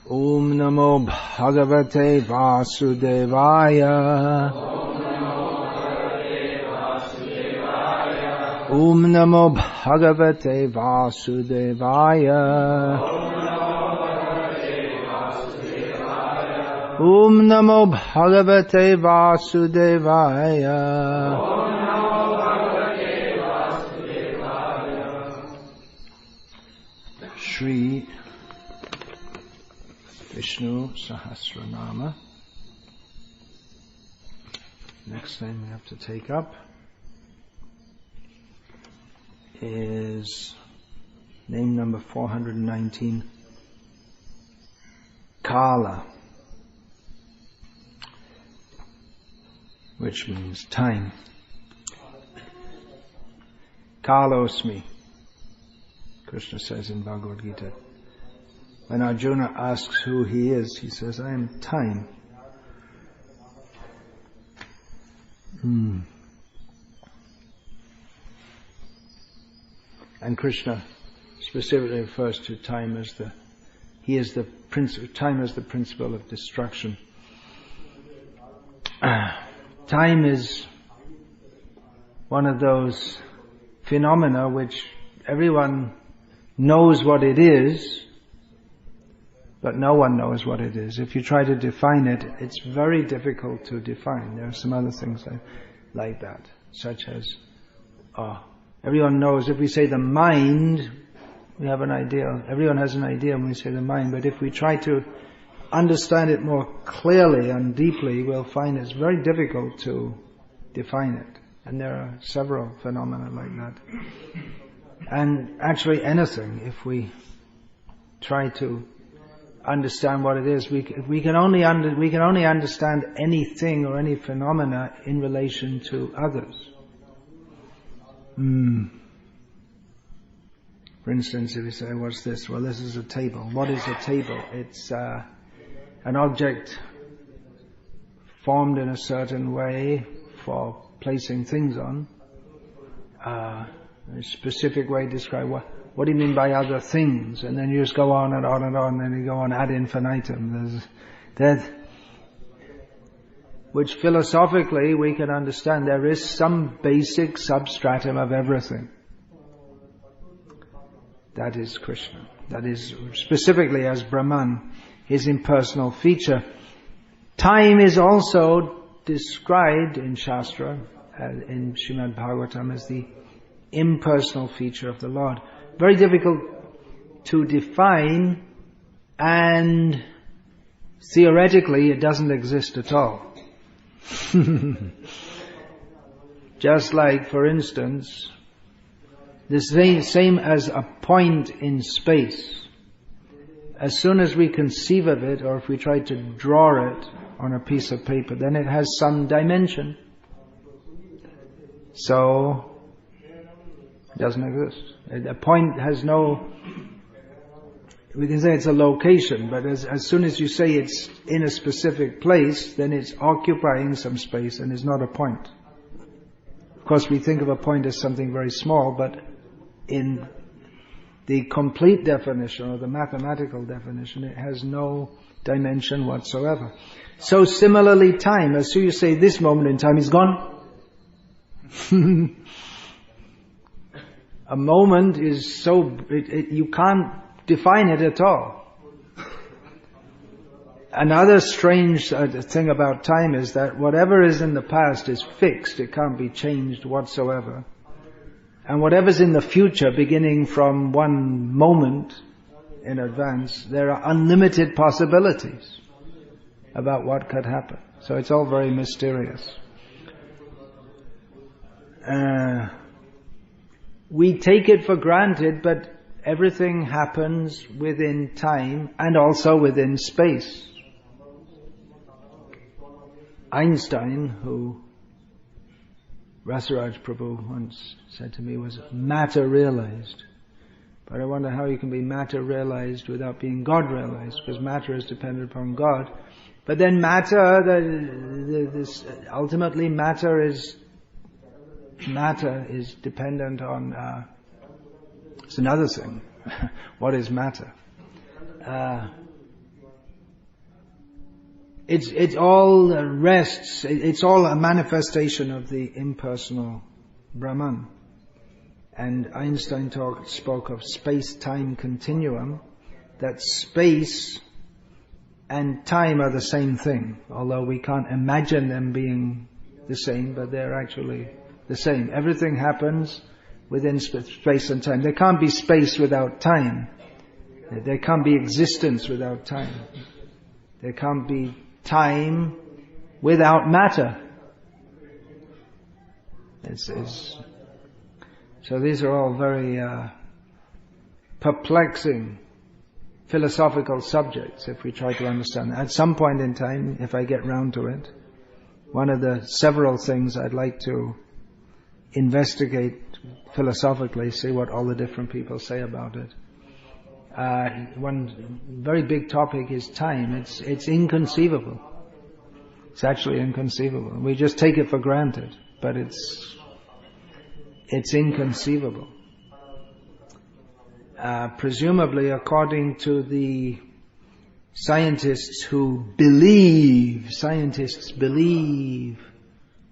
Om Namo Bhagavate Vasudevaya. Om Namo Bhagavate Vasudevaya. Om Namo Bhagavate Vasudevaya. Shri Vishnu Sahasranama. Next name we have to take up is name number 419, Kalah, which means time. Kalosmi, Krishna says in Bhagavad Gita. When Arjuna asks who he is, he says, I am time. And Krishna specifically refers to time as time as the principle of destruction. Time is one of those phenomena which everyone knows what it is, but no one knows what it is. If you try to define it, it's very difficult to define. There are some other things like that, such as, everyone knows, if we say the mind, we have an idea. Everyone has an idea when we say the mind, but if we try to understand it more clearly and deeply, we'll find it's very difficult to define it. And there are several phenomena like that. And actually anything, if we try to understand what it is, we can only understand anything or any phenomena in relation to others. For instance, if you say, what's this? Well, this is a table. What is a table? It's an object formed in a certain way for placing things on. A specific way to describe what do you mean by other things? And then you just go on and on and on, and you go on ad infinitum. There's that, which philosophically we can understand there is some basic substratum of everything. That is Krishna. That is specifically as Brahman, his impersonal feature. Time is also described in Shastra, in Srimad Bhagavatam, as the impersonal feature of the Lord. Very difficult to define, and theoretically it doesn't exist at all. Just like, for instance, the same as a point in space. As soon as we conceive of it, or if we try to draw it on a piece of paper, then it has some dimension. So, it doesn't exist. A point has no, we can say it's a location, but as soon as you say it's in a specific place, then it's occupying some space and is not a point. Of course, we think of a point as something very small, but in the complete definition, or the mathematical definition, it has no dimension whatsoever. So similarly, time, as soon as you say this moment in time is gone, a moment is so, you can't define it at all. Another strange thing about time is that whatever is in the past is fixed, it can't be changed whatsoever. And whatever's in the future, beginning from one moment in advance, there are unlimited possibilities about what could happen. So it's all very mysterious. We take it for granted, but everything happens within time and also within space. Einstein, who Rasaraj Prabhu once said to me, was matter realized. But I wonder how you can be matter realized without being God realized, because matter is dependent upon God. But then matter, ultimately matter is dependent on, it's another thing. What is matter? It all rests, it's all a manifestation of the impersonal Brahman. And Einstein spoke of space-time continuum, that space and time are the same thing, although we can't imagine them being the same, but they're actually the same. Everything happens within space and time. There can't be space without time. There can't be existence without time. There can't be time without matter. So these are all very perplexing philosophical subjects if we try to understand. At some point in time, if I get round to it, one of the several things I'd like to investigate philosophically, see what all the different people say about it. One very big topic is time. It's inconceivable. It's actually inconceivable. We just take it for granted, but it's inconceivable. Presumably, according to the scientists believe.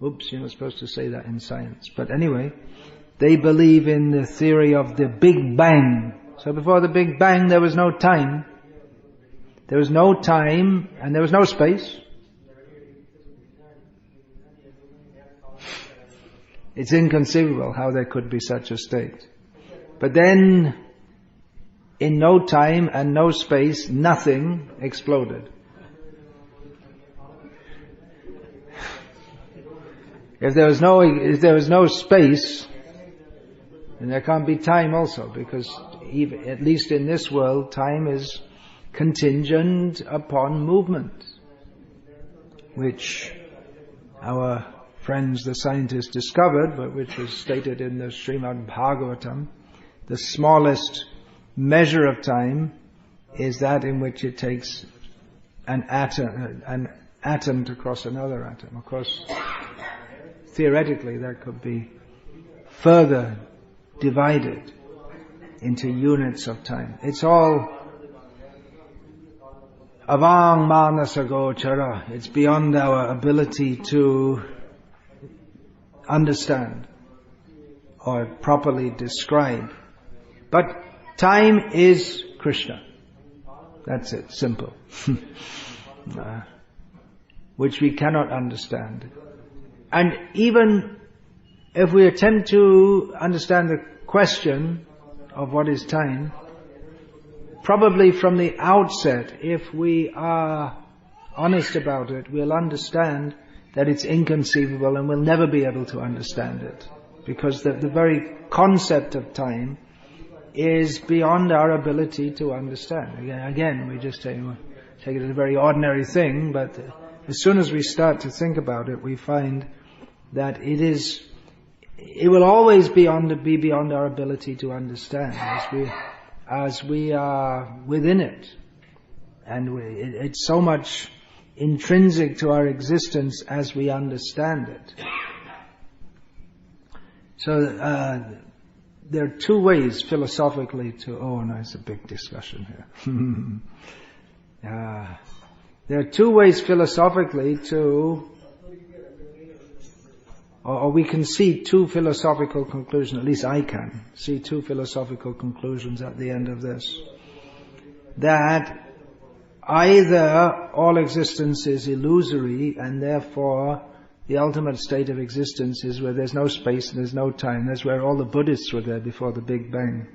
Oops, you're not supposed to say that in science. But anyway, they believe in the theory of the Big Bang. So before the Big Bang, there was no time. There was no time, and there was no space. It's inconceivable how there could be such a state. But then, in no time and no space, nothing exploded. If there was no space, then there can't be time also, because even, at least in this world, time is contingent upon movement, which our friends, the scientists, discovered, but which was stated in the Srimad Bhagavatam. The smallest measure of time is that in which it takes an atom to cross another atom. Of course, theoretically, that could be further divided into units of time. It's all avang manasagochara. It's beyond our ability to understand or properly describe. But time is Krishna. That's it, simple. Which we cannot understand. And even if we attempt to understand the question of what is time, probably from the outset, if we are honest about it, we'll understand that it's inconceivable and we'll never be able to understand it. Because the very concept of time is beyond our ability to understand. Again, we just take it as a very ordinary thing, but as soon as we start to think about it, we find that it will always be beyond our ability to understand as we are within it. And it's so much intrinsic to our existence as we understand it. So there are two ways philosophically it's a big discussion here. There are two ways philosophically or we can see two philosophical conclusions, at least I can see two philosophical conclusions at the end of this. That either all existence is illusory and therefore the ultimate state of existence is where there's no space and there's no time. That's where all the Buddhists were there before the Big Bang.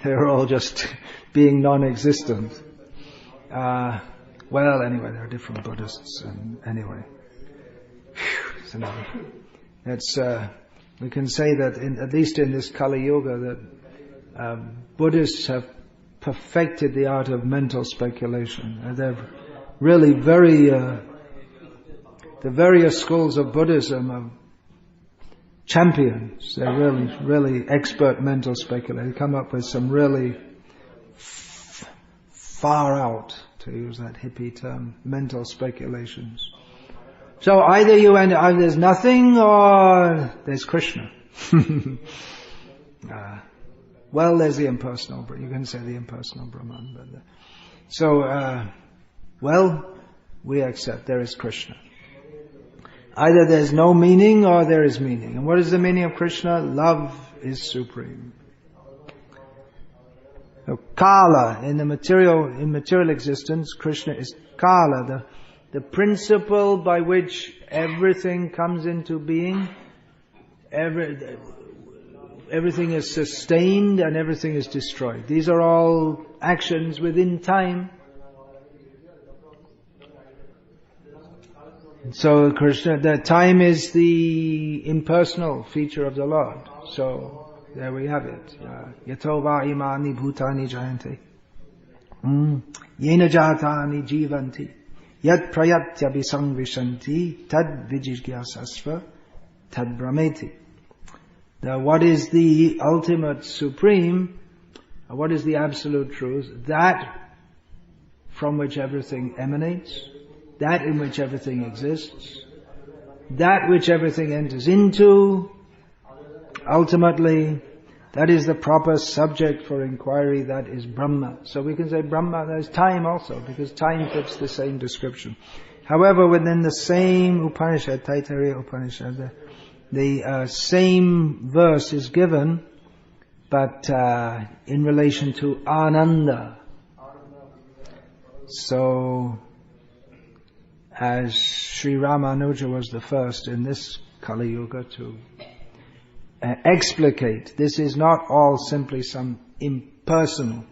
They were all just being non-existent. Well, anyway, there are different Buddhists, and anyway. We can say that at least in this Kali Yuga that Buddhists have perfected the art of mental speculation. They're really the various schools of Buddhism are champions. They're really expert mental speculators. They come up with some really far out, to use that hippie term, mental speculations. So either there's nothing or there's Krishna. Well, there's the impersonal, you can say the impersonal Brahman. we accept there is Krishna. Either there's no meaning or there is meaning. And what is the meaning of Krishna? Love is supreme. So Kalah, in material existence, Krishna is Kalah, the principle by which everything comes into being, everything is sustained and everything is destroyed. These are all actions within time. So Krishna, the time is the impersonal feature of the Lord. So there we have it. Yato va imani bhutani jayante. Yena jatani jivanti. Yat prayatya visangvishanti. Tad vijijgyasasva. Tad brahmeti. What is the ultimate supreme? What is the absolute truth? That from which everything emanates. That in which everything exists. That which everything enters into. Ultimately, that is the proper subject for inquiry, that is Brahma. So we can say Brahma, there's time also, because time fits the same description. However, within the same Upanishad, Taittiriya Upanishad, the same verse is given, but in relation to Ananda. So, as Sri Ramanuja was the first in this Kali Yuga to explicate, this is not all simply some impersonal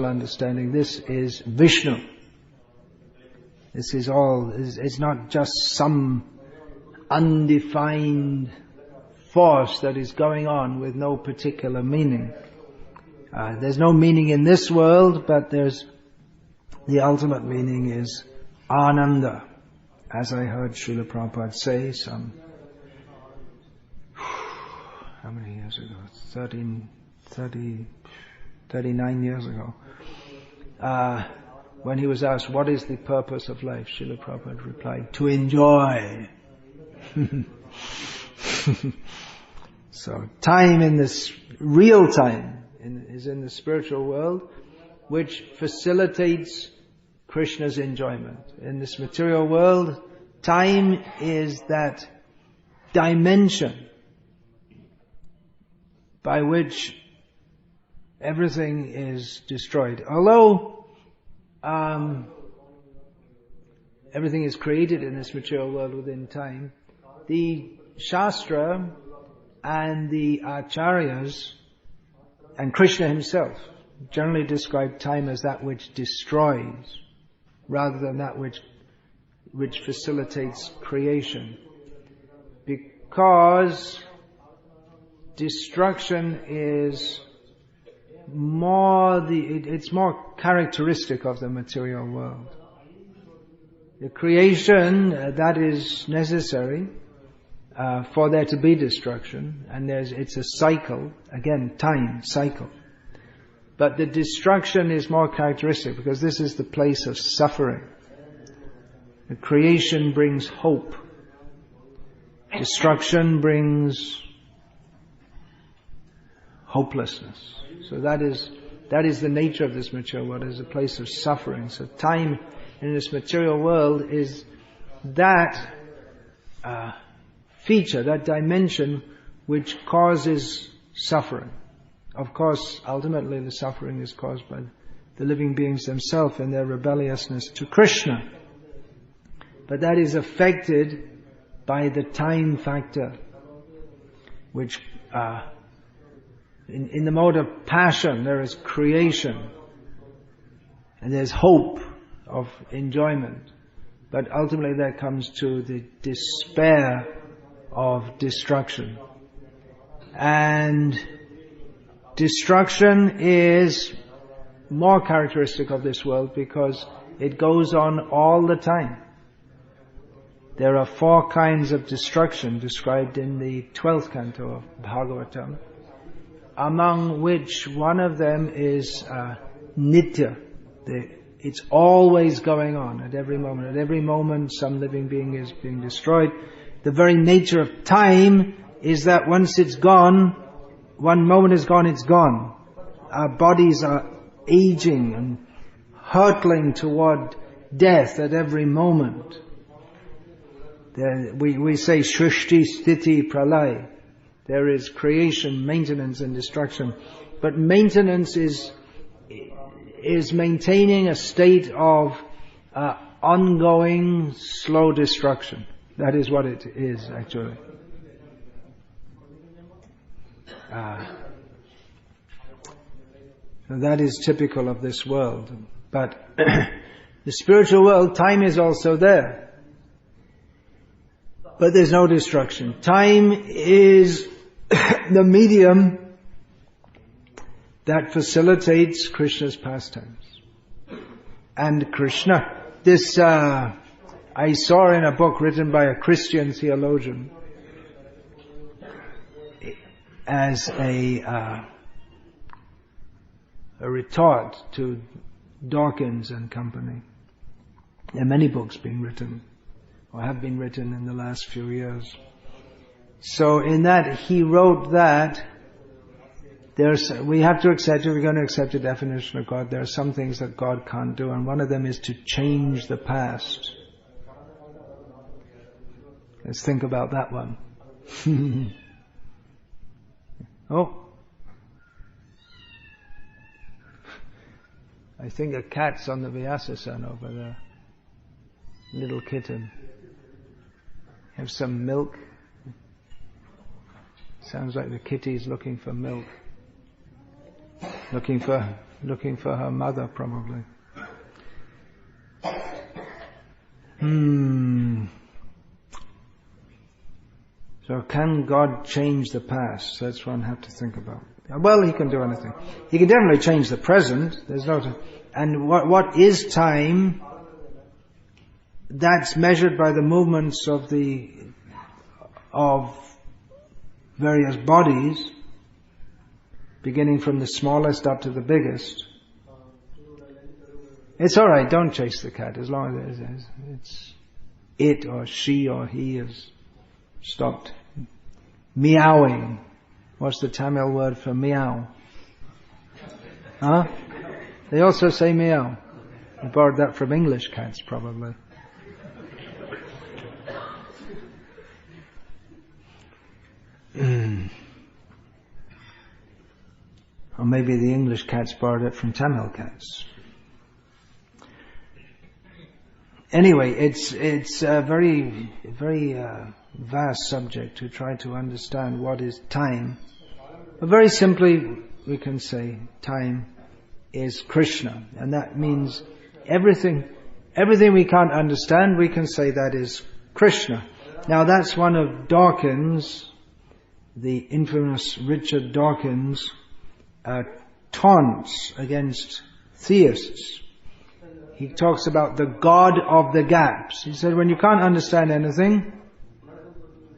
understanding. This is Vishnu. This is all, it's not just some undefined force that is going on with no particular meaning. There's no meaning in this world, but the ultimate meaning is Ananda, as I heard Srila Prabhupada say how many years ago? 39 years ago. When he was asked, what is the purpose of life? Srila Prabhupada replied, to enjoy. So time in this real time is in the spiritual world, which facilitates Krishna's enjoyment. In this material world, time is that dimension by which everything is destroyed. Although everything is created in this material world within time, the Shastra and the Acharyas and Krishna himself generally describe time as that which destroys rather than that which facilitates creation. Because destruction is it's more characteristic of the material world. The creation, that is necessary for there to be destruction, and it's a cycle, again, time, cycle. But the destruction is more characteristic because this is the place of suffering. The creation brings hope. Destruction brings hopelessness. So that is the nature of this material world, is a place of suffering. So time in this material world is that feature, that dimension which causes suffering. Of course, ultimately the suffering is caused by the living beings themselves and their rebelliousness to Krishna. But that is affected by the time factor, which in the mode of passion there is creation and there's hope of enjoyment. But ultimately that comes to the despair of destruction. And destruction is more characteristic of this world because it goes on all the time. There are 4 kinds of destruction described in the 12th canto of Bhagavatam, among which one of them is nitya. It's always going on at every moment. At every moment some living being is being destroyed. The very nature of time is that once it's gone, one moment is gone, it's gone. Our bodies are aging and hurtling toward death at every moment. We say Shrishti, Sthiti, Pralay. There is creation, maintenance and destruction. But maintenance is maintaining a state of ongoing slow destruction. That is what it is, actually. So that is typical of this world. But the spiritual world, time is also there. But there's no destruction. Time is the medium that facilitates Krishna's pastimes. And Krishna, this I saw in a book written by a Christian theologian as a retort to Dawkins and company. There are many books being written, or have been written in the last few years. So in that, he wrote that we have to accept, if we're going to accept the definition of God, there are some things that God can't do, and one of them is to change the past. Let's think about that one. Oh. I think a cat's on the VSN over there. Little kitten. Have some milk. Sounds like the kitty's looking for milk. Looking for her mother, probably. So can God change the past? That's what one have to think about. Well, He can do anything. He can definitely change the present. There's no. And what is time? That's measured by the movements of various bodies, beginning from the smallest up to the biggest. It's all right. Don't chase the cat as long as it's it or she or he has stopped meowing. What's the Tamil word for meow? Huh? They also say meow. I borrowed that from English cats, probably. Or maybe the English cats borrowed it from Tamil cats. Anyway, it's a very vast subject to try to understand what is time. But very simply, we can say time is Krishna, and that means everything we can't understand, we can say that is Krishna. Now that's one of Dawkins, the infamous Richard Dawkins, taunts against theists. He talks about the God of the gaps. He said when you can't understand anything,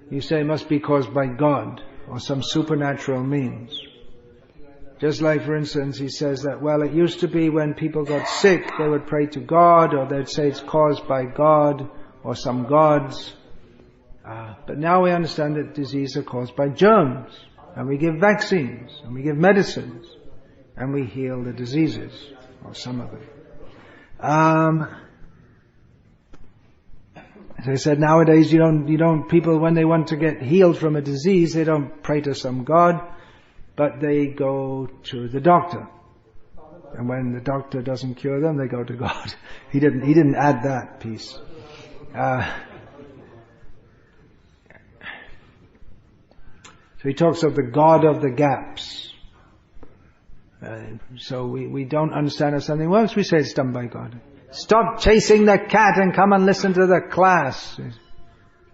you say it must be caused by God or some supernatural means. Just like, for instance, he says that, well, it used to be when people got sick, they would pray to God, or they'd say it's caused by God or some gods. But now we understand that diseases are caused by germs, and we give vaccines, and we give medicines, and we heal the diseases, or some of them. As I said, nowadays people, when they want to get healed from a disease, they don't pray to some god, but they go to the doctor. And when the doctor doesn't cure them, they go to God. He didn't add that piece. So he talks of the God of the gaps. So we don't understand how something works, we say it's done by God. Stop chasing the cat and come and listen to the class. He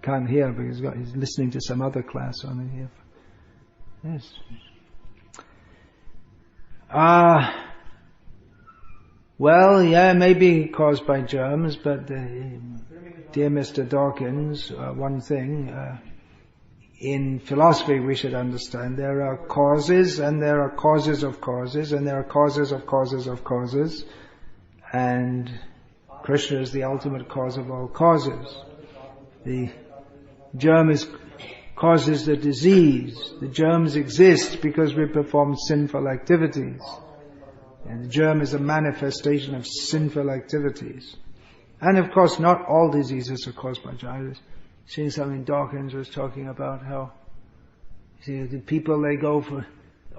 can't hear because he's listening to some other class on here. Yes. Well, yeah, maybe caused by germs, but dear Mr. Dawkins, one thing, in philosophy we should understand there are causes and there are causes of causes and there are causes of causes of causes, and Krishna is the ultimate cause of all causes. The germ causes the disease. The germs exist because we perform sinful activities. And the germ is a manifestation of sinful activities. And of course, not all diseases are caused by germs. I was seeing something Dawkins was talking about how, the people, they go for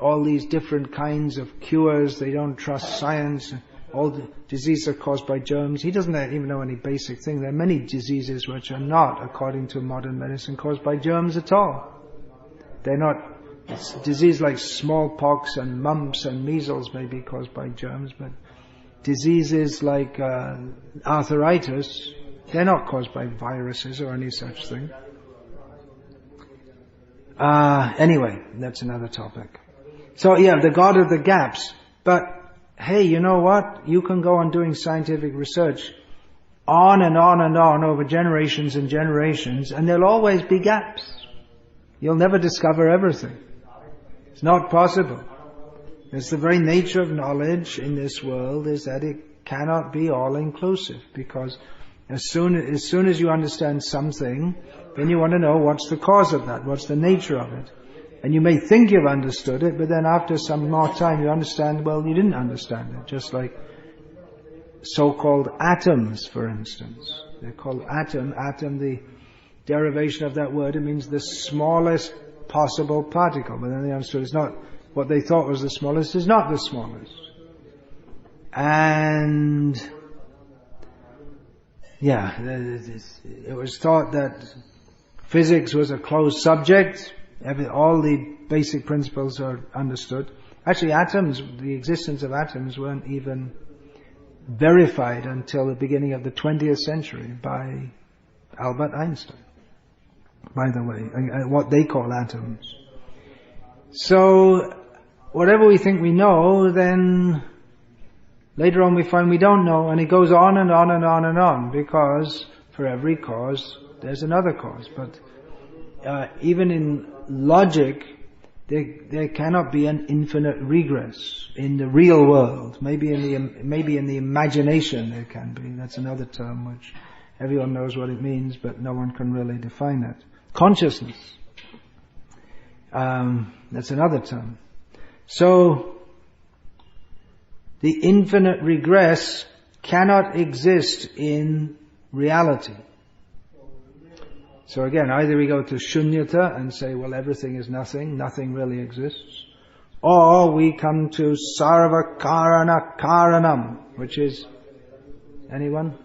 all these different kinds of cures, they don't trust science, all the diseases are caused by germs. He doesn't even know any basic thing. There are many diseases which are not, according to modern medicine, caused by germs at all. They're not, it's disease like smallpox and mumps and measles may be caused by germs, but diseases like arthritis, they're not caused by viruses or any such thing. Anyway, that's another topic. So yeah, the God of the gaps. But hey, you know what? You can go on doing scientific research on and on and on over generations and generations, and there'll always be gaps. You'll never discover everything. It's not possible. It's the very nature of knowledge in this world is that it cannot be all-inclusive, because as soon as you understand something, then you want to know what's the cause of that, what's the nature of it. And you may think you've understood it, but then after some more time you understand, well, you didn't understand it. Just like so-called atoms, for instance. They're called atom, the derivation of that word, it means the smallest possible particle. But then they understood it's not, what they thought was the smallest is not the smallest. And yeah, it was thought that physics was a closed subject. All the basic principles are understood. Actually, atoms, the existence of atoms weren't even verified until the beginning of the 20th century by Albert Einstein, by the way, what they call atoms. So, whatever we think we know, then later on we find we don't know, and it goes on and on and on and on, because for every cause, there's another cause. But even in logic, there cannot be an infinite regress in the real world. Maybe in the imagination there can be. That's another term which everyone knows what it means, but no one can really define it. Consciousness. That's another term. So, the infinite regress cannot exist in reality. So again, either we go to shunyata and say, well, everything is nothing really exists, or we come to sarva karana karanam, which is, anyone?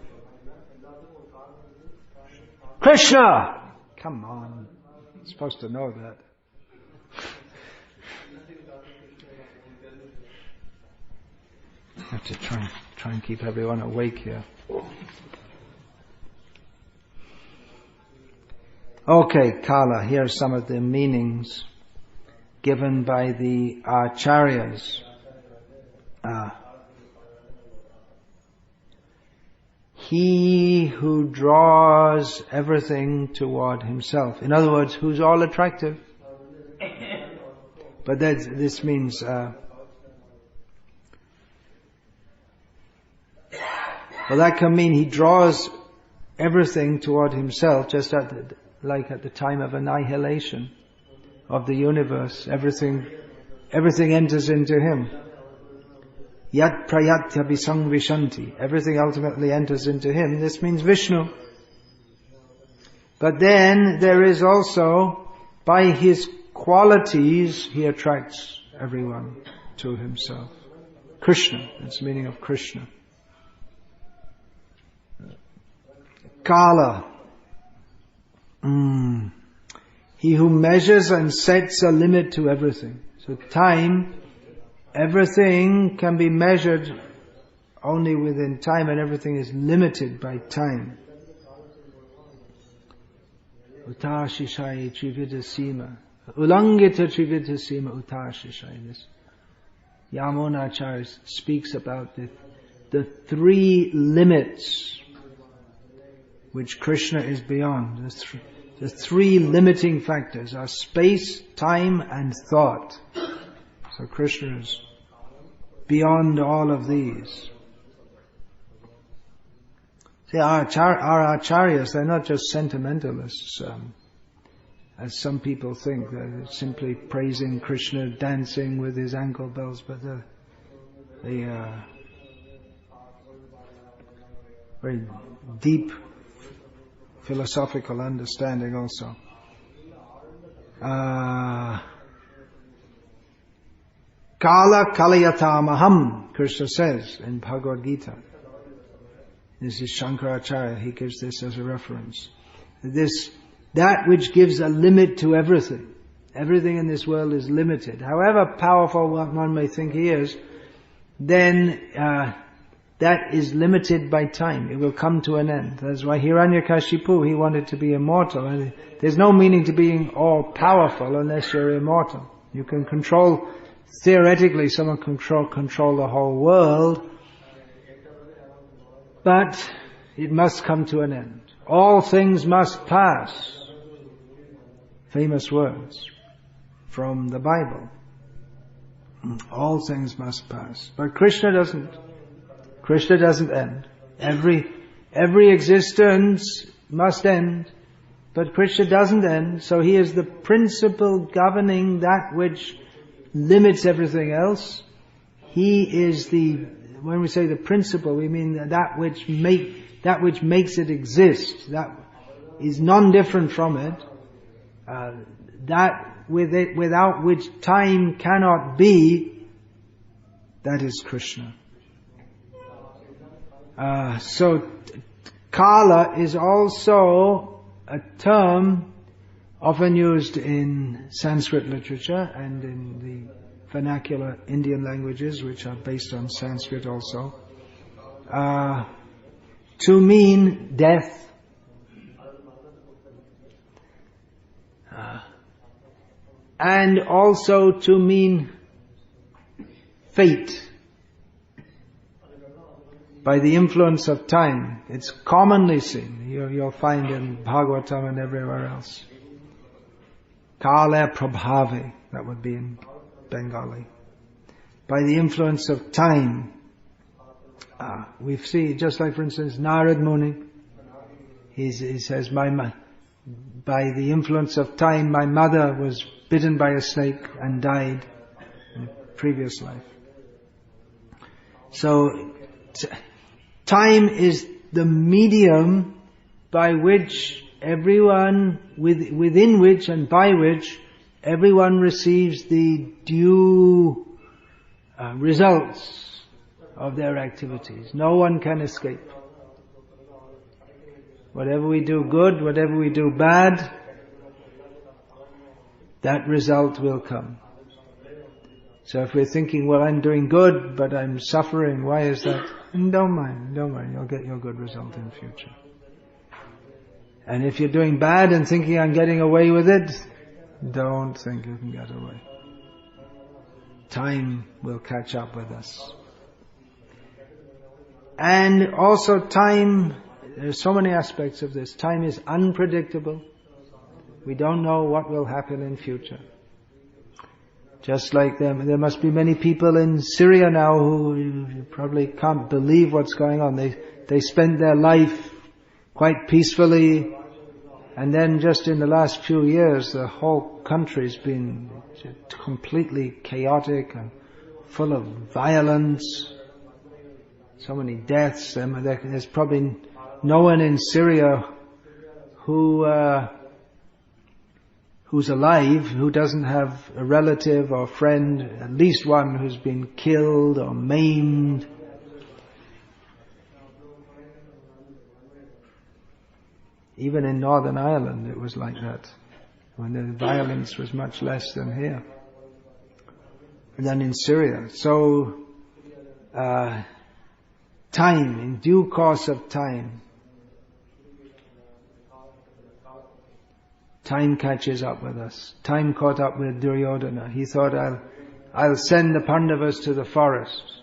Krishna! Come on, you're supposed to know that. I have to try and keep everyone awake here. Okay, Kalah, here are some of the meanings given by the acharyas. He who draws everything toward himself. In other words, who's all attractive. But this means well, that can mean he draws everything toward himself, just like at the time of annihilation of the universe. Everything enters into him. Yat prayatya visangvishanti. Everything ultimately enters into him. This means Vishnu. But then there is also, by his qualities, he attracts everyone to himself. Krishna. That's the meaning of Krishna. Kalah. He who measures and sets a limit to everything. So time, everything can be measured only within time, and everything is limited by time. Utashishai trividasima. Ulangita trividasima utashishai. This Yamunacharya speaks about the three limits which Krishna is beyond. The three limiting factors are space, time, and thought. So Krishna is beyond all of these. See, our acharyas, they're not just sentimentalists, as some people think. They're simply praising Krishna, dancing with his ankle bells, but very deep philosophical understanding also. Kalah kalayatamaham, Krishna says in Bhagavad Gita. This is Shankaracharya, he gives this as a reference. That which gives a limit to everything. Everything in this world is limited. However powerful one may think he is, then that is limited by time. It will come to an end. That's why Hiranyakashipu, he wanted to be immortal. And there's no meaning to being all powerful unless you're immortal. You can control, theoretically someone can control the whole world, but it must come to an end. All things must pass. Famous words from the Bible. All things must pass. But Krishna doesn't. Krishna doesn't end. Every existence must end, but Krishna doesn't end, so he is the principle governing that which limits everything else. He is when we say the principle, we mean that which makes it exist, that is non-different from it, that without which time cannot be, that is Krishna. So Kala is also a term often used in Sanskrit literature and in the vernacular Indian languages, which are based on Sanskrit also, to mean death, and also to mean fate. By the influence of time. It's commonly seen. You'll find in Bhagavatam and everywhere else. Kala prabhavi, that would be in Bengali. By the influence of time. We see, just like for instance, Narad Muni. He says, by the influence of time, my mother was bitten by a snake and died in a previous life. So, time is the medium by which everyone, within which and by which everyone receives the due results of their activities. No one can escape. Whatever we do good, whatever we do bad, that result will come. So if we're thinking, well, I'm doing good, but I'm suffering, why is that? Don't mind, you'll get your good result in the future. And if you're doing bad and thinking I'm getting away with it, don't think you can get away. Time will catch up with us. And also time, there's so many aspects of this. Time is unpredictable. We don't know what will happen in future. Just like there must be many people in Syria now who probably can't believe what's going on. They spent their life quite peacefully, and then just in the last few years the whole country's been completely chaotic and full of violence. So many deaths. There's probably no one in Syria who's alive, who doesn't have a relative or friend, at least one who's been killed or maimed. Even in Northern Ireland it was like that, when the violence was much less than here, than in Syria. So, time, in due course of time, time catches up with us. Time caught up with Duryodhana. He thought, I'll send the Pandavas to the forest,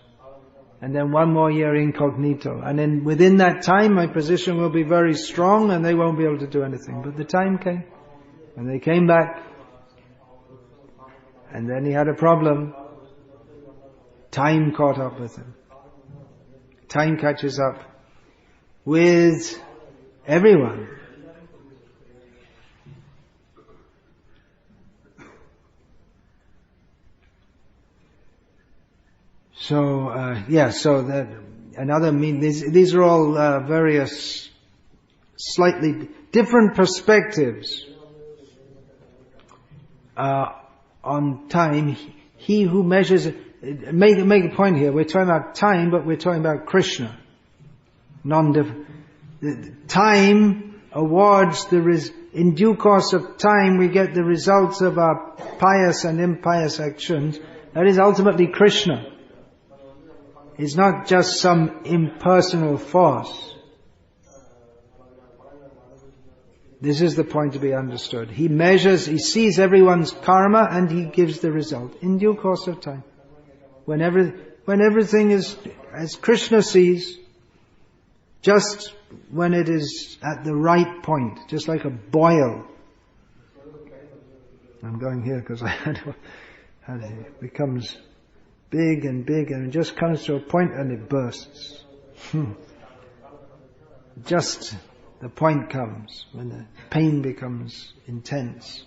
and then one more year incognito. And then within that time my position will be very strong and they won't be able to do anything. But the time came, and they came back. And then he had a problem. Time caught up with him. Time catches up with everyone. So another meaning. These are all various slightly different perspectives on time. He who measures, make a point here, we're talking about time, but we're talking about Krishna. Time awards in due course of time we get the results of our pious and impious actions. That is ultimately Krishna. It's not just some impersonal force. This is the point to be understood. He measures, he sees everyone's karma and he gives the result in due course of time. When everything is as Krishna sees, just when it is at the right point, just like a boil. I'm going here because it becomes big and it just comes to a point and it bursts. Just the point comes when the pain becomes intense,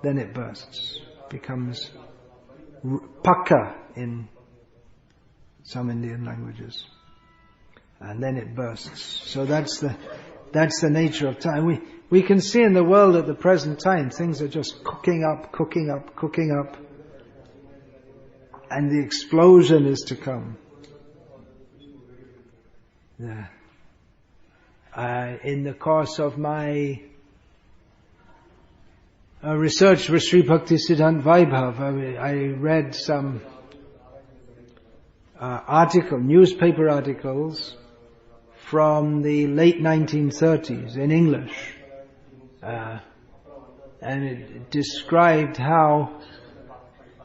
then it bursts, becomes pakka in some Indian languages, and then it bursts. So that's the nature of time. We can see in the world at the present time things are just cooking up, and the explosion is to come. Yeah. In the course of my research for Sri Bhakti Siddhant Vaibhav, I read some newspaper articles from the late 1930s in English, and it described how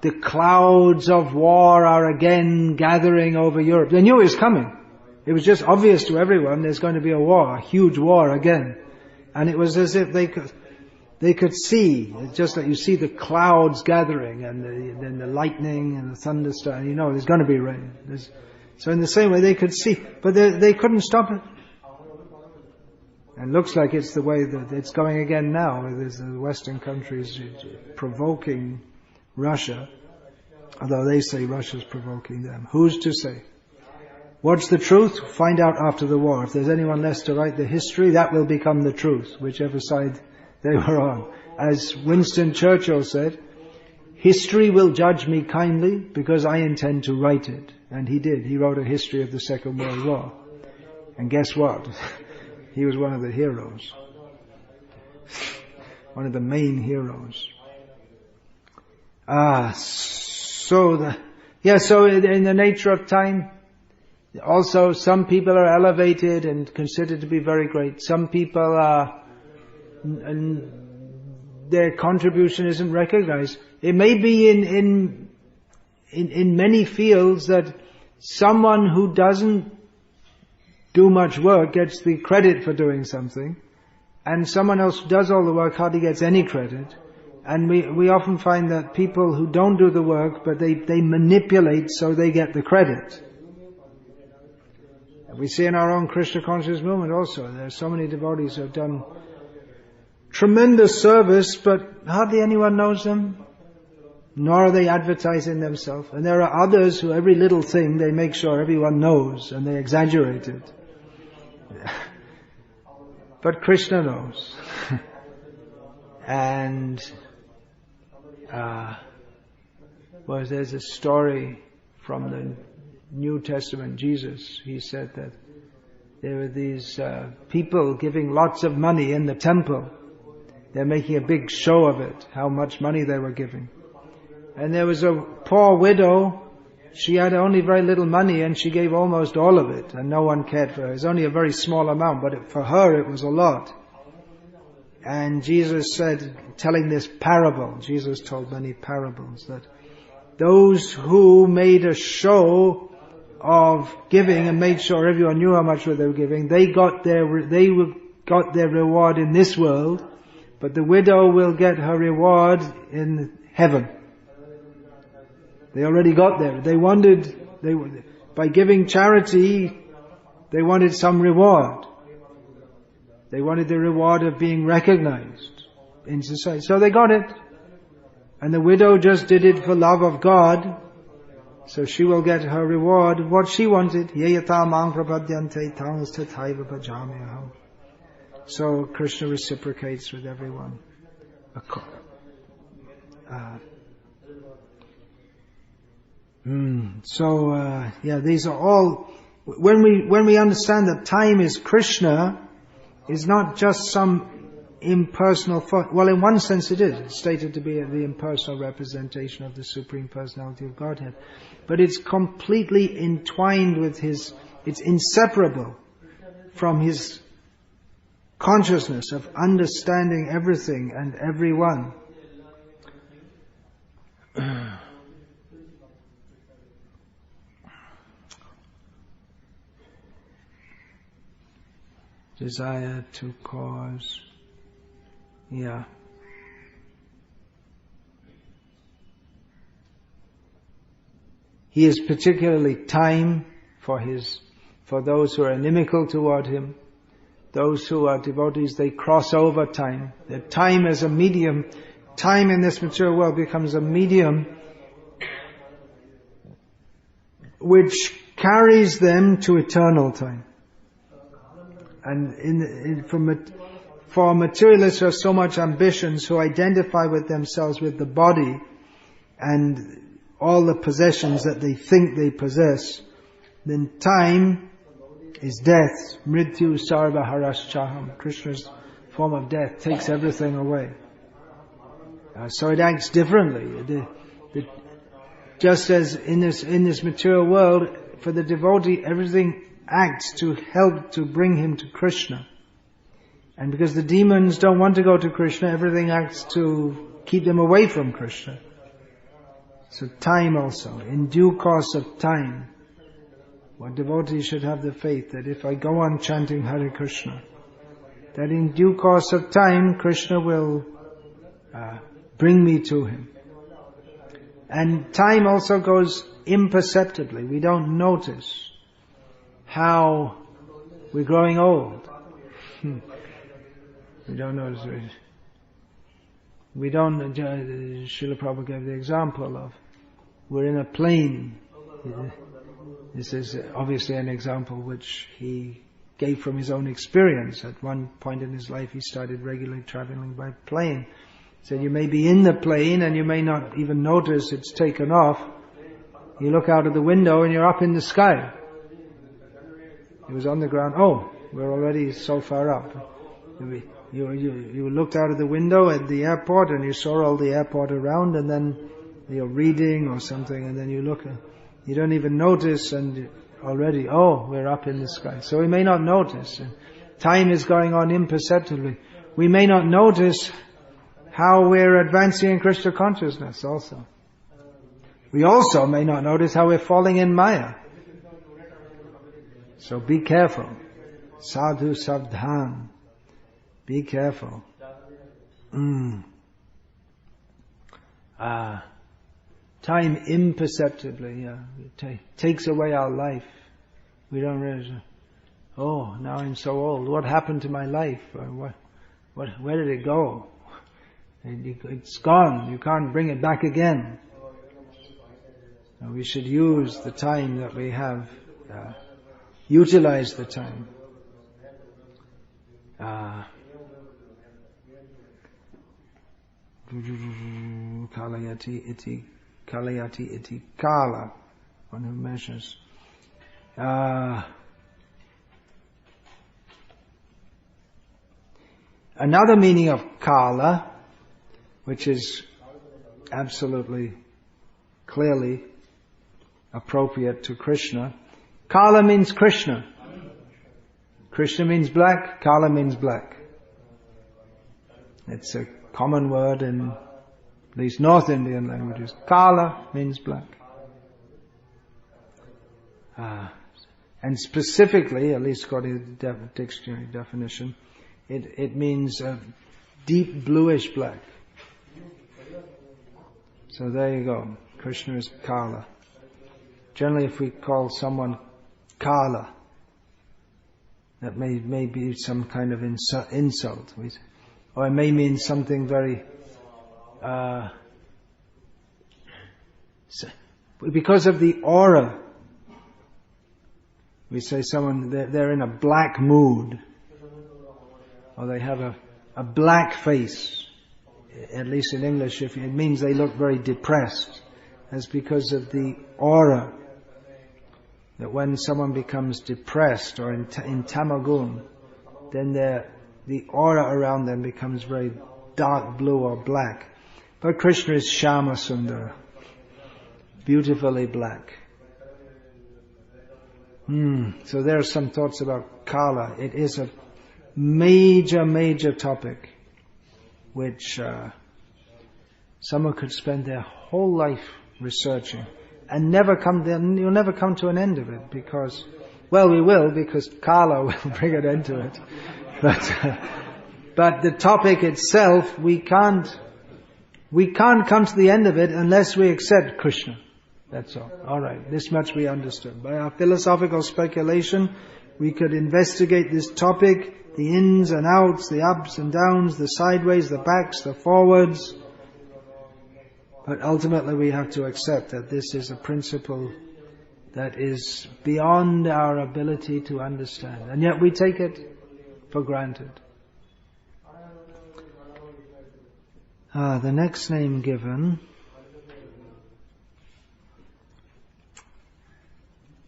the clouds of war are again gathering over Europe. They knew it was coming. It was just obvious to everyone there's going to be a war, a huge war again. And it was as if they could see, just like you see the clouds gathering and then the lightning and the thunderstorm, you know there's going to be rain. So in the same way they could see, but they couldn't stop it. And it looks like it's the way that it's going again now. There's the Western countries provoking Russia, although they say Russia's provoking them. Who's to say? What's the truth? Find out after the war. If there's anyone left to write the history, that will become the truth, whichever side they were on. As Winston Churchill said, history will judge me kindly because I intend to write it. And he did. He wrote a history of the Second World War. And guess what? He was one of the heroes. One of the main heroes. So in the nature of time, also some people are elevated and considered to be very great. Some people are, and their contribution isn't recognized. It may be in many fields that someone who doesn't do much work gets the credit for doing something, and someone else who does all the work hardly gets any credit. And we often find that people who don't do the work, but they manipulate so they get the credit. We see in our own Krishna conscious movement also, there are so many devotees who have done tremendous service, but hardly anyone knows them, nor are they advertising themselves. And there are others who every little thing they make sure everyone knows, and they exaggerate it. But Krishna knows. And there's a story from the New Testament, Jesus, he said that there were these people giving lots of money in the temple. They're making a big show of it, how much money they were giving. And there was a poor widow, she had only very little money and she gave almost all of it, and no one cared for her. It was only a very small amount, but for her it was a lot. And Jesus said, telling this parable, Jesus told many parables, that those who made a show of giving and made sure everyone knew how much they were giving, they got their reward in this world, but the widow will get her reward in heaven. They already got there. By giving charity, they wanted some reward. They wanted the reward of being recognized in society. So they got it. And the widow just did it for love of God. So she will get her reward, what she wanted. Yeyata mang prapadyante tangas tathaiva bhajamyaham. So Krishna reciprocates with everyone. These are all. When we understand that time is Krishna, is not just some impersonal thought. Well, in one sense it is. It's stated to be the impersonal representation of the Supreme Personality of Godhead. But it's completely entwined with His, it's inseparable from His consciousness of understanding everything and everyone. Desire to cause. Yeah. He is particularly time for those who are inimical toward Him. Those who are devotees, they cross over time. Their time as a medium, time in this material world becomes a medium which carries them to eternal time. And for materialists who have so much ambitions, who identify with themselves with the body and all the possessions that they think they possess, then time is death. Mrityu sarva haraschaham. Krishna's form of death takes everything away. So it acts differently. Just as in this material world, for the devotee, everything acts to help to bring him to Krishna. And because the demons don't want to go to Krishna, everything acts to keep them away from Krishna. So time also, in due course of time, one devotee should have the faith that if I go on chanting Hare Krishna, that in due course of time, Krishna will bring me to Him. And time also goes imperceptibly. We don't notice how we're growing old. We don't notice it. We don't, Srila Prabhupada gave the example of, we're in a plane. This is obviously an example which he gave from his own experience. At one point in his life he started regularly traveling by plane. He said you may be in the plane and you may not even notice it's taken off. You look out of the window and you're up in the sky. It was on the ground. Oh, we're already so far up. You looked out of the window at the airport and you saw all the airport around, and then you're reading or something, and then you look, you don't even notice, and already, oh, we're up in the sky. So we may not notice. Time is going on imperceptibly. We may not notice how we're advancing in Krishna consciousness also. We also may not notice how we're falling in Maya. So be careful. Sadhu Sabdhan. Be careful. Time imperceptibly takes away our life. We don't realize, oh, now I'm so old. What happened to my life? Where did it go? It's gone. You can't bring it back again. We should use the time that we have. Utilize the time. Kalayati iti Kalah, one who measures. Another meaning of Kalah, which is absolutely clearly appropriate to Krishna. Kalah means Krishna. Krishna means black, Kalah means black. It's a common word in at least North Indian languages. Kalah means black. And specifically, at least according to the dictionary definition, it means deep bluish black. So there you go. Krishna is Kalah. Generally, if we call someone Kalah, that may be some kind of insult. Or it may mean something very because of the aura. We say someone, they're in a black mood, or they have a black face. At least in English, it means they look very depressed. That's because of the aura. That when someone becomes depressed or in tamagun, then the aura around them becomes very dark blue or black. But Krishna is Shyama Sundara, beautifully black. So there are some thoughts about Kalah. It is a major topic which someone could spend their whole life researching and you'll never come to an end of it, because, well, we will, because Kalah will bring an end to it. But the topic itself, we can't come to the end of it unless we accept Krishna. That's all. Alright, this much we understood. By our philosophical speculation, we could investigate this topic, the ins and outs, the ups and downs, the sideways, the backs, the forwards. But ultimately we have to accept that this is a principle that is beyond our ability to understand. And yet we take it for granted. The next name given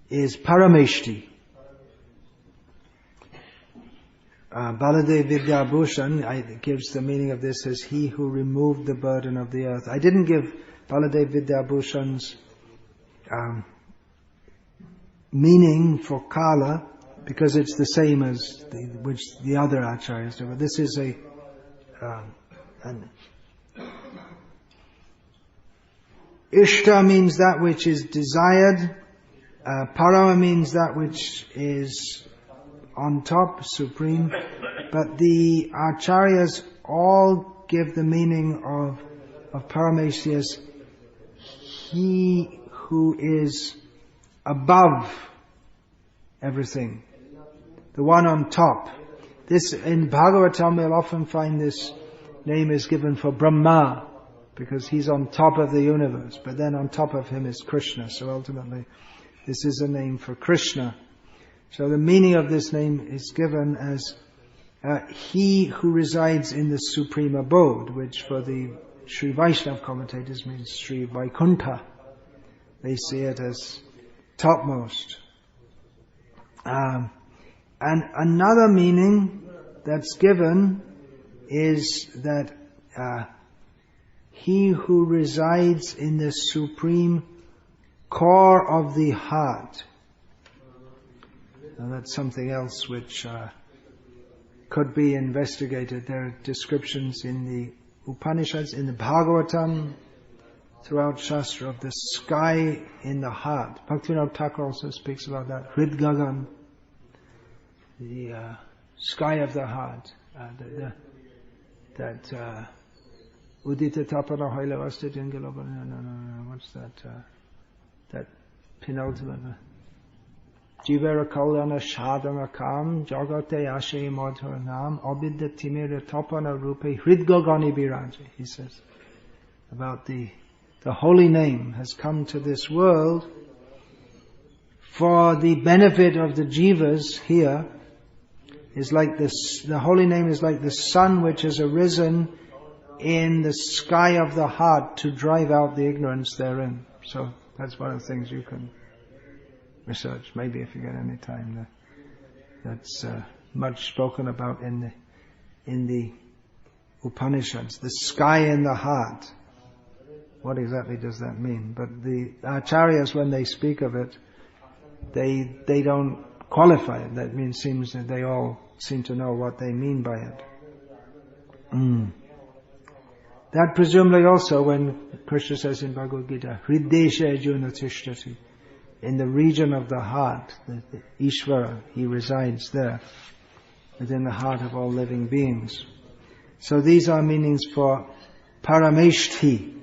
is Parameshti. Baladeva Vidyabhushan gives the meaning of this as he who removed the burden of the earth. I didn't give Baladeva Vidyabhushan's meaning for Kalah because it's the same as which the other acharyas do. But this is Ishta means that which is desired. Parama means that which is on top, supreme. But the acharyas all give the meaning of Parameshti as he who is above everything, the one on top. This in Bhagavatam we'll often find this name is given for Brahma, because he's on top of the universe, but then on top of him is Krishna. So ultimately this is a name for Krishna. So the meaning of this name is given as he who resides in the supreme abode, which for the Sri Vaishnava commentators means Sri Vaikuntha. They see it as topmost. And another meaning that's given is that he who resides in the supreme core of the heart. Now that's something else which could be investigated. There are descriptions in the Upanishads, in the Bhagavatam, throughout Shastra, of the sky in the heart. Bhaktivinoda Thakur also speaks about that. Hrid Gagan, the sky of the heart. That Udita Tapana Hailavasta Jingala. What's that? That penultimate. Jivera Kalyana Shadana Kam Jagate Ashe Madhur Nam Abidya Timira Tapana Rupe Hridgagani Biraji. He says about the holy name has come to this world for the benefit of the jivas here. Is like this, the holy name is like the sun which has arisen in the sky of the heart to drive out the ignorance therein. So that's one of the things you can research, maybe if you get any time. That's much spoken about in the Upanishads. The sky in the heart. What exactly does that mean? But the acharyas, when they speak of it, they don't qualify it. That seems that they all seem to know what they mean by it. That presumably also when Krishna says in Bhagavad Gita, Hriddesha Arjuna Tishtati, in the region of the heart, the Ishvara, he resides there, within the heart of all living beings. So these are meanings for Parameshti.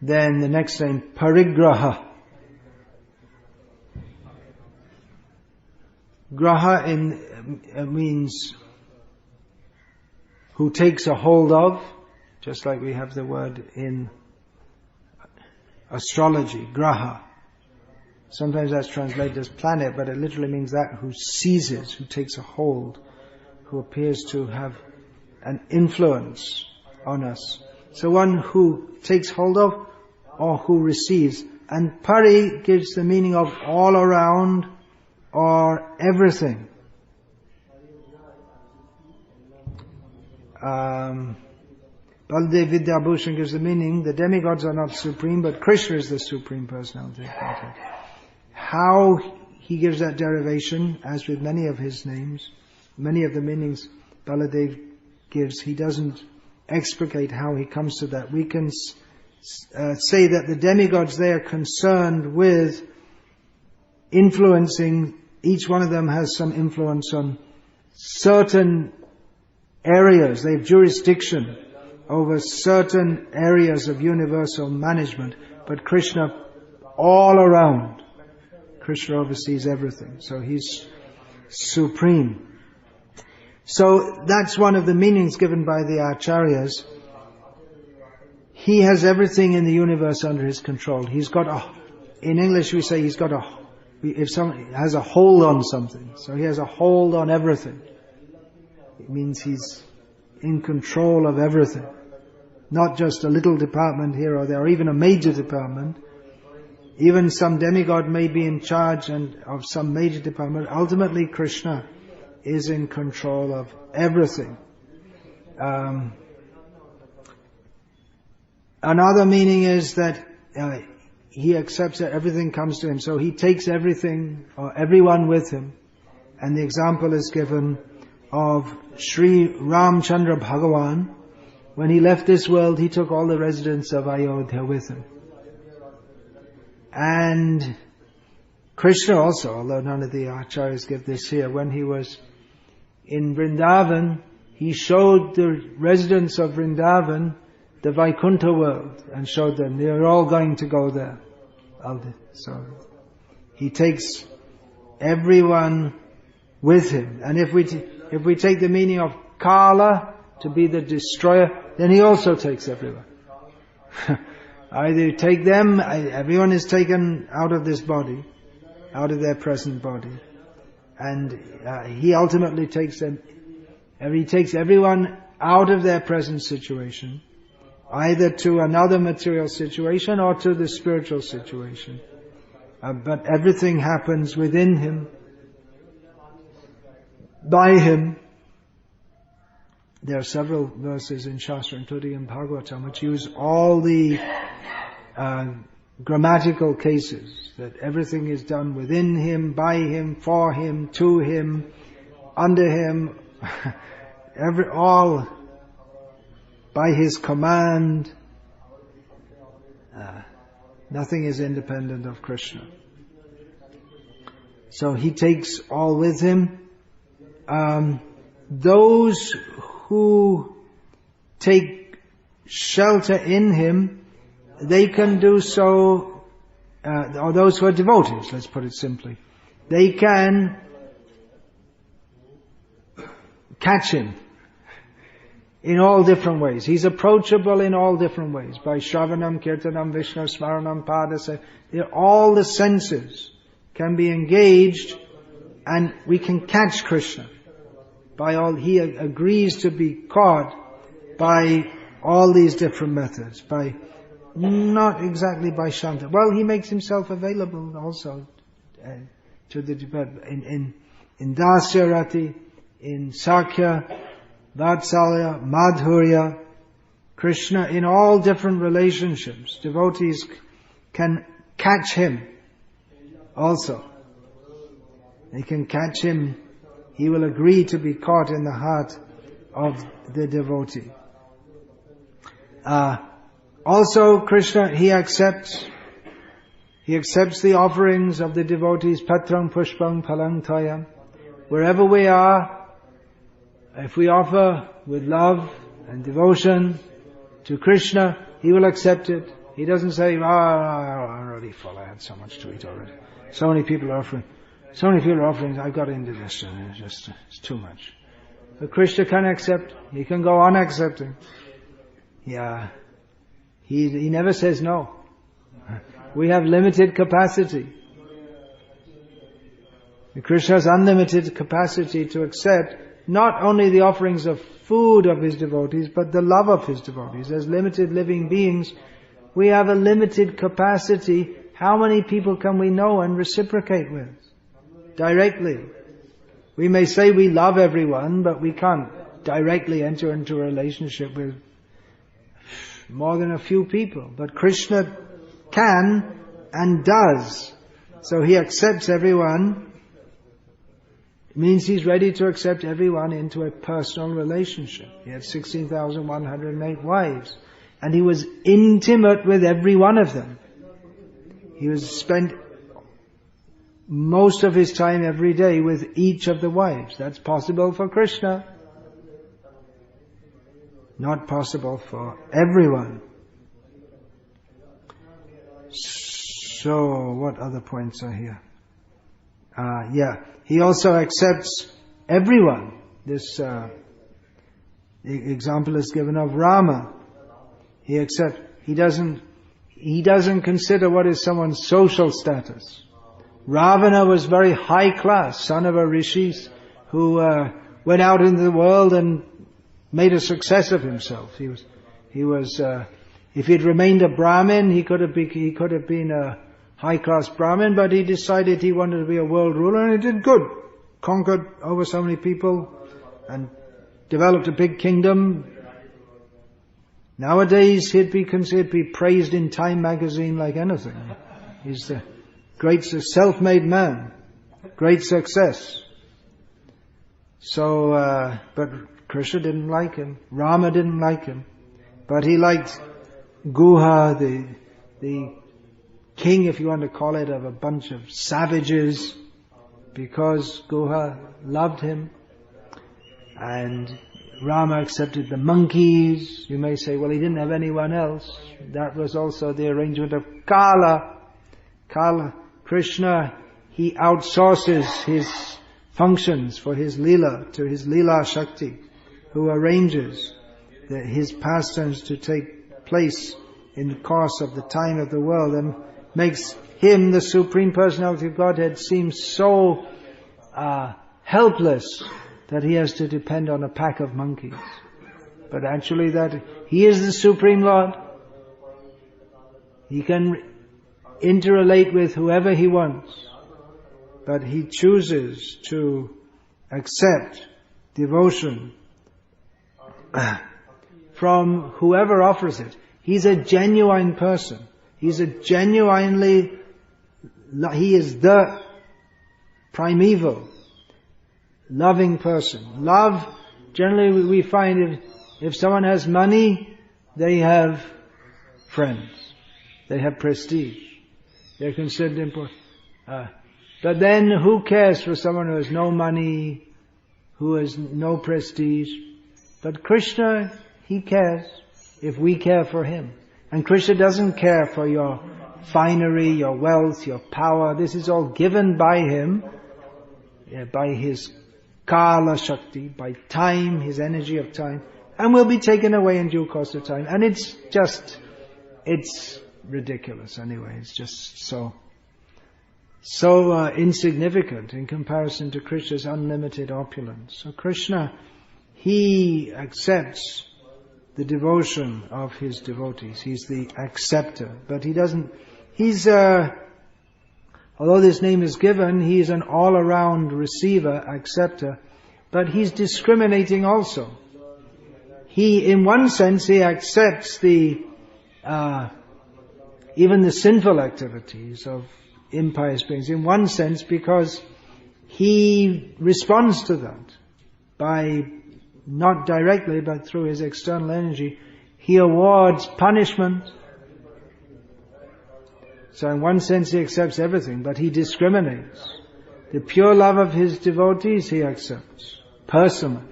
Then the next name, Parigrahah. Graha means who takes a hold of, just like we have the word in astrology, Graha. Sometimes that's translated as planet, but it literally means that who seizes, who takes a hold, who appears to have an influence on us. So one who takes hold of or who receives. And Pari gives the meaning of all around or everything. Baladeva Vidyabhushan gives the meaning, the demigods are not supreme, but Krishna is the supreme personality of Godhead. How he gives that derivation, as with many of his names, many of the meanings Baladev gives, he doesn't explicate how he comes to that. We can say that the demigods, they are concerned with influencing, each one of them has some influence on certain areas. They have jurisdiction over certain areas of universal management. But Krishna, all around, Krishna oversees everything. So he's supreme. So that's one of the meanings given by the Acharyas. He has everything in the universe under his control. He's got in English we say if someone has a hold on something. So he has a hold on everything. It means he's in control of everything. Not just a little department here or there, or even a major department. Even some demigod may be in charge of some major department. Ultimately, Krishna is in control of everything. Another meaning is that he accepts that everything comes to him. So he takes everything or everyone with him. And the example is given of Sri Ramchandra Bhagavan. When he left this world, he took all the residents of Ayodhya with him. And Krishna also, although none of the acharyas give this here, when he was in Vrindavan, he showed the residents of Vrindavan the Vaikuntha world and showed them they're all going to go there. So he takes everyone with him. And if we take the meaning of Kalah to be the destroyer, then he also takes everyone. Either you take them, everyone is taken out of this body, out of their present body. And he ultimately takes them, he takes everyone out of their present situation, either to another material situation or to the spiritual situation. But everything happens within him, by him. There are several verses in Shastra, including in Bhagavatam, which use all the grammatical cases, that everything is done within him, by him, for him, to him, under him, all by his command. Nothing is independent of Krishna. So he takes all with him. Those who take shelter in him, they can do so, or those who are devotees, let's put it simply, they can catch him in all different ways. He's approachable in all different ways. By Shravanam, Kirtanam, Vishnu, Smaranam, Padasa. All the senses can be engaged and we can catch Krishna. He agrees to be caught by all these different methods. Not exactly by Shanta. Well, he makes himself available also to the in Dasya Rati, in Sakhya, Vatsalya, Madhurya, Krishna, in all different relationships. Devotees can catch him also. They can catch him. He will agree to be caught in the heart of the devotee. Also, Krishna, he accepts the offerings of the devotees, Patrang Pushpang Palang Tayam. Wherever we are, if we offer with love and devotion to Krishna, he will accept it. He doesn't say, I'm already full, I had so much to eat already. So many people are offering. So many people are offering, I've got indigestion, it's too much. But Krishna can accept, he can go on accepting. Yeah. He never says no. We have limited capacity. Krishna has unlimited capacity to accept not only the offerings of food of his devotees, but the love of his devotees. As limited living beings, we have a limited capacity. How many people can we know and reciprocate with? Directly. We may say we love everyone, but we can't directly enter into a relationship with more than a few people. But Krishna can and does. So he accepts everyone. It means he's ready to accept everyone into a personal relationship. He had 16,108 wives. And he was intimate with every one of them. He was spent most of his time every day with each of the wives. That's possible for Krishna. Not possible for everyone. So, what other points are here? He also accepts everyone. This example is given of Rama. He doesn't consider what is someone's social status. Ravana was very high class, son of a rishis, who went out into the world and made a success of himself. He was if he'd remained a Brahmin, he could have been a high-class Brahmin, but he decided he wanted to be a world ruler, and he did good. Conquered over so many people, and developed a big kingdom. Nowadays, he'd be praised in Time magazine like anything. He's the great self-made man, great success. So, but Krishna didn't like him. Rama didn't like him. But he liked Guha, the king, if you want to call it, of a bunch of savages, because Guha loved him. And Rama accepted the monkeys. You may say, well, he didn't have anyone else. That was also the arrangement of Kalah. Kalah, Krishna, he outsources his functions for his Leela to his Leela Shakti, who arranges his pastimes to take place in the course of the time of the world, and makes him, the Supreme Personality of Godhead, seem so helpless that he has to depend on a pack of monkeys. But actually that he is the Supreme Lord. He can interrelate with whoever he wants, but he chooses to accept devotion from whoever offers it. He's a genuine person. He is the primeval, loving person. Love, generally we find if someone has money, they have friends. They have prestige. They're considered important. But then who cares for someone who has no money, who has no prestige? But Krishna, he cares if we care for him. And Krishna doesn't care for your finery, your wealth, your power. This is all given by him, by his Kala Shakti, by time, his energy of time, and will be taken away in due course of time. And it's ridiculous anyway. It's just so insignificant in comparison to Krishna's unlimited opulence. So Krishna, he accepts the devotion of his devotees. He's the acceptor. But although this name is given, he's an all-around receiver, acceptor, but he's discriminating also. In one sense, he accepts even the sinful activities of impious beings, in one sense, because he responds to that by, not directly, but through his external energy, he awards punishment. So in one sense he accepts everything, but he discriminates. The pure love of his devotees he accepts, personally.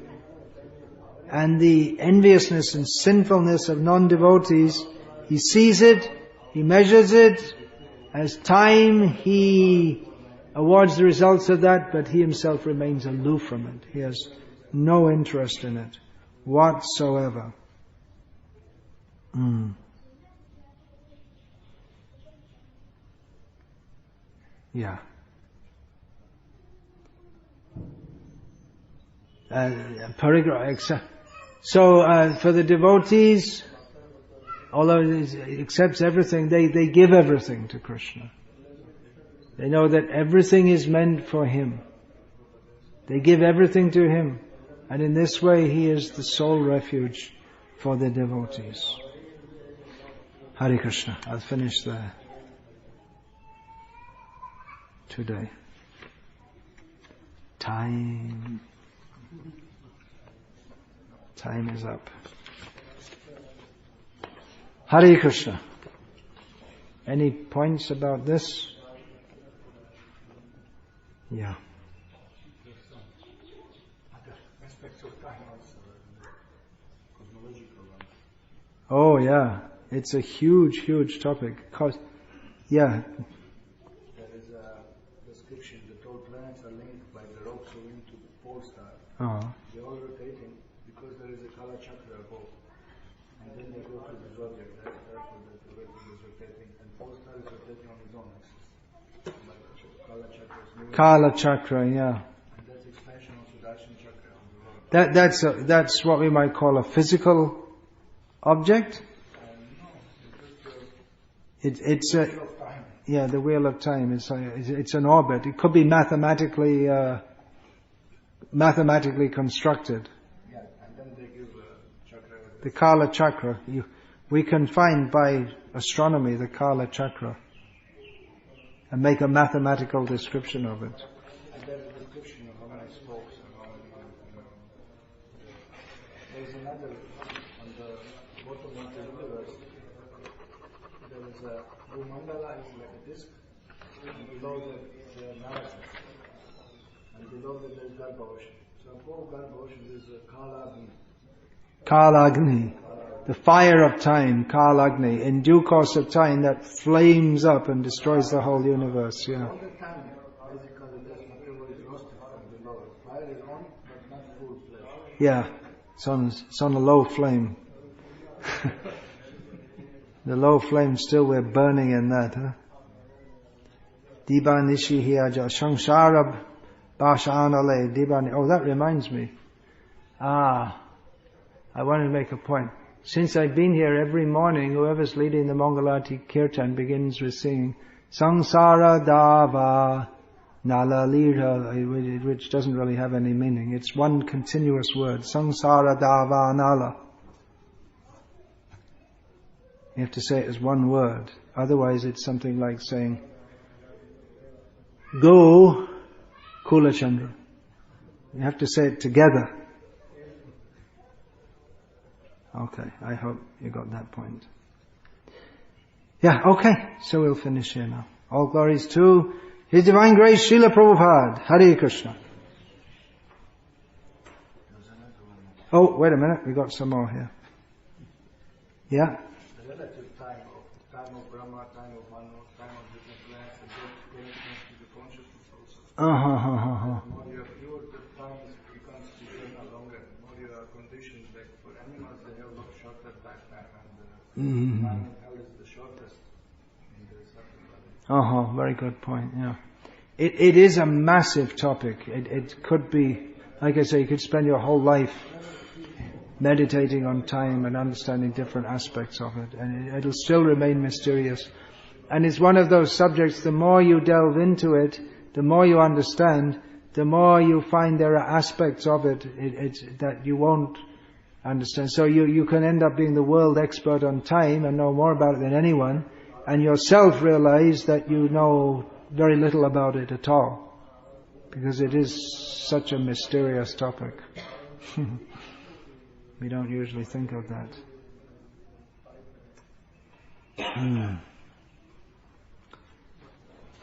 And the enviousness and sinfulness of non-devotees, he sees it, he measures it. As time he awards the results of that, but he himself remains aloof from it. He has no interest in it whatsoever. Yeah. Parigrahah. So for the devotees, although he accepts everything, they give everything to Krishna. They know that everything is meant for him. They give everything to him. And in this way, he is the sole refuge for the devotees. Hare Krishna. I'll finish there today. Time is up. Hare Krishna. Any points about this? Yeah. Oh yeah, it's a huge, huge topic. Yeah. There is a description that all planets are linked by the ropes are linked to the pole star. They're all rotating because there is a Kalah chakra above. And then they go to the zodiac. That's therefore that the vertical is rotating. And pole star is rotating on its own axis. Kalah chakra is moving. Kalah chakra, yeah. And that's expansion of Sudarshan chakra on the road. That's what we might call a physical object. It's a the wheel of time. It's an orbit. It could be mathematically constructed. Yeah, and then they give a chakra. The Kalah chakra. We can find by astronomy the Kalah chakra and make a mathematical description of it. And there's a description of how many spokes and how many. There's another on the bottom of the universe. There is a Bhumandala is like a disc, and below the Narasa, and below that there's Garbha ocean. So above Garbha ocean there's a Kalah Agni. Kalah Agni, the fire of time, Kalah Agni. In due course of time, that flames up and destroys the whole universe. Yeah. All the time, basically, there's material is roasted from below. Fire is on, but not full flesh. Yeah, it's on a low flame. The low flame still, we're burning in that, huh? Diba nishi hiyaja shangsharab bashanale dibani. Oh, that reminds me. I want to make a point. Since I've been here every morning, whoever's leading the Mangalati Kirtan begins with singing Sangsara Dava Nala, which doesn't really have any meaning. It's one continuous word. Sangsara Dava Nala. You have to say it as one word. Otherwise it's something like saying, Go Kulachandra. You have to say it together. Okay, I hope you got that point. Yeah, okay, so we'll finish here now. All glories to His Divine Grace, Srila Prabhupada. Hare Krishna. Oh, wait a minute, we got some more here. Yeah? The relative time of Brahma, time of Manu, time of different planets, and those connections to the consciousness also. The more you have pure, the time becomes eternal longer. The more you are conditioned, like for animals, they have a shorter lifetime, and time in hell is the shortest. Very good point, yeah. It is a massive topic. It could be, like I say, you could spend your whole life meditating on time and understanding different aspects of it, and it'll still remain mysterious. And it's one of those subjects, the more you delve into it, the more you understand, the more you find there are aspects of it that you won't understand. So you can end up being the world expert on time and know more about it than anyone, and yourself realize that you know very little about it at all, because it is such a mysterious topic. We don't usually think of that.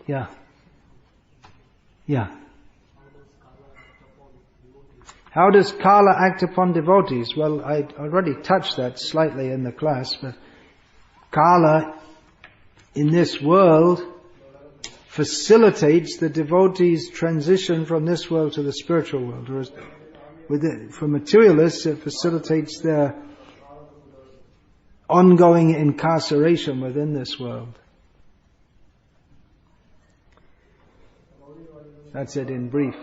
Yeah. How does Kalah act upon devotees? Well, I already touched that slightly in the class, but Kalah in this world facilitates the devotee's transition from this world to the spiritual world. Whereas for materialists, it facilitates their ongoing incarceration within this world. That's it in brief.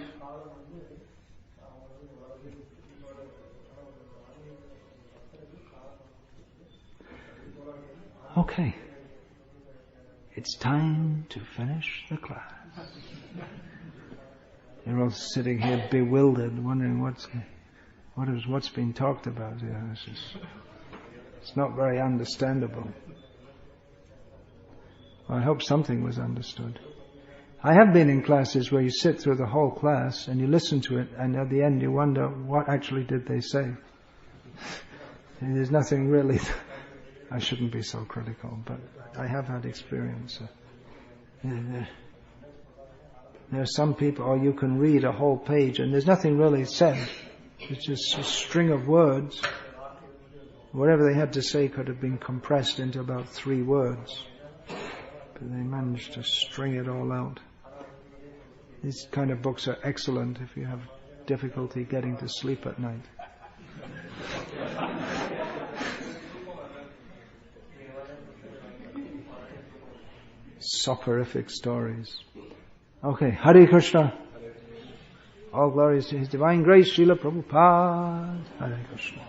Okay. It's time to finish the class. You're all sitting here bewildered, wondering what's been talked about here. It's not very understandable. Well, I hope something was understood. I have been in classes where you sit through the whole class and you listen to it, and at the end you wonder, what actually did they say? And there's nothing really. I shouldn't be so critical, but I have had experience. There are some people, or you can read a whole page and there's nothing really said. It's just a string of words. Whatever they had to say could have been compressed into about 3 words. But they managed to string it all out. These kind of books are excellent if you have difficulty getting to sleep at night. Soporific stories. Okay, Hare Krishna. All glories to His Divine Grace, Srila Prabhupada. Hare Krishna.